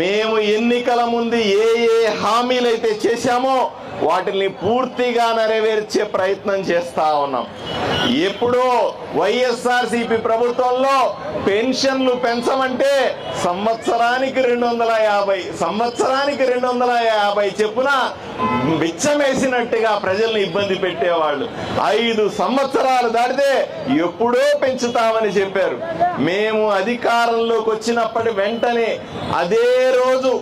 మేము ఎన్నికల ముందు ఏ హామీలైతే చేశామో వాటిని పూర్తిగా నెరవేర్చే ప్రయత్నం చేస్తా ఉన్నాం. ఎప్పుడో వైఎస్ఆర్సీపీ ప్రభుత్వంలో పెన్షన్లు పెంచమంటే సంవత్సరానికి 250 చెప్పున బిచ్చమేసినట్టుగా ప్రజల్ని ఇబ్బంది పెట్టేవాళ్ళు. 5 సంవత్సరాలు దాటితే ఎప్పుడో పెంచుతామని చెప్పారు. మేము అధికారంలోకి వచ్చినప్పటి వెంటనే అదే రోజు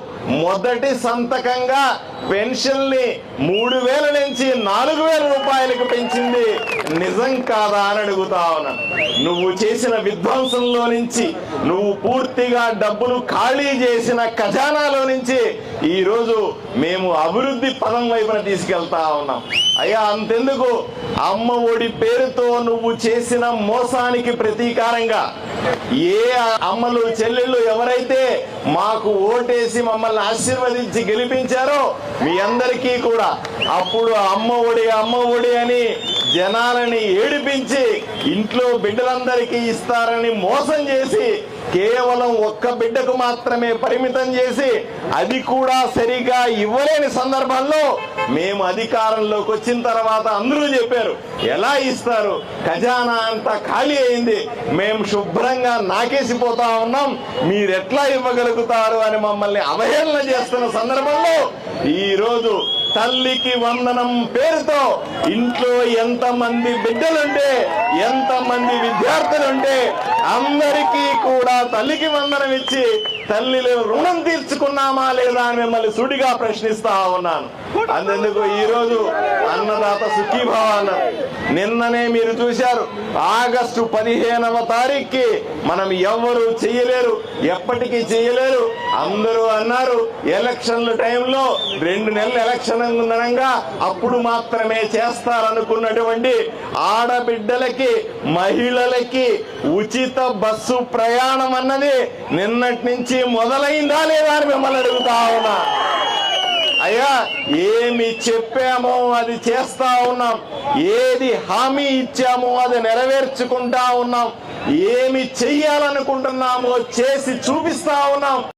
మొదటి సంతకంగా పెన్షన్ని 3,000 నుంచి 4,000 రూపాయలకు పెంచింది నిజం కాదా అని అడుగుతా ఉన్నా. నువ్వు చేసిన విధ్వంసంలో నుంచి, నువ్వు పూర్తిగా డబ్బులు ఖాళీ చేసిన ఖజానాలో నుంచి ఈరోజు మేము అభివృద్ధి పదం వైపున తీసుకెళ్తా ఉన్నాం. అయ్యా అంతెందుకు, అమ్మ ఒడి పేరుతో నువ్వు చేసిన మోసానికి ప్రతీకారంగా ఏ అమ్మలు చెల్లెళ్ళు ఎవరైతే మాకు ఓటేసి మమ్మల్ని ఆశీర్వదించి గెలిపించారో మీ అందరికీ కూడా అప్పుడు అమ్మ ఒడి అని జనాలని ఏడిపించి ఇంట్లో బిడ్డలందరికీ ఇస్తారని మోసం చేసి కేవలం ఒక్క బిడ్డకు మాత్రమే పరిమితం చేసి అది కూడా సరిగా ఇవ్వలేని సందర్భంలో మేము అధికారంలోకి వచ్చిన తర్వాత అందరూ చెప్పారు ఎలా ఇస్తారు, ఖజానా అంతా ఖాళీ అయింది, మేము శుభ్రంగా నాకేసిపోతా ఉన్నాం, మీరెట్లా ఇవ్వగలుగుతారు అని మమ్మల్ని అవహేళన చేస్తున్న సందర్భంలో ఈరోజు తల్లికి వందనం పేరుతో ఇంట్లో ఎంతమంది బిడ్డలుంటే, ఎంతమంది విద్యార్థులుంటే అందరికీ కూడా తల్లికి వందనం ఇచ్చి తల్లిలో రుణం తీర్చుకున్నామా లేదా అని మిమ్మల్ని సుడిగా ప్రశ్నిస్తా ఉన్నాను. అందుకు ఈరోజు అన్నదాత సుఖీభావ అన్నారు. నిన్ననే మీరు చూశారు, ఆగస్టు 15వ తారీఖుకి మనం ఎవరు చెయ్యలేరు, ఎప్పటికీ చెయ్యలేరు. అందరూ అన్నారు ఎలక్షన్ల టైంలో 2 నెలలు ఎలక్షన్ ఉండగా అప్పుడు మాత్రమే చేస్తారనుకున్నటువంటి ఆడబిడ్డలకి, మహిళలకి ఉచిత బస్సు ప్రయాణం అన్నది నిన్నటి నుంచి మొదలైందా లేదా అని మిమ్మల్ని అడుగుతా ఉన్నా. అయ్యా ఏమి చెప్పామో అది చేస్తా ఉన్నాం, ఏది హామీ ఇచ్చామో అది నెరవేర్చుకుంటా ఉన్నాం, ఏమి చెయ్యాలనుకుంటున్నామో చేసి చూపిస్తా ఉన్నాం.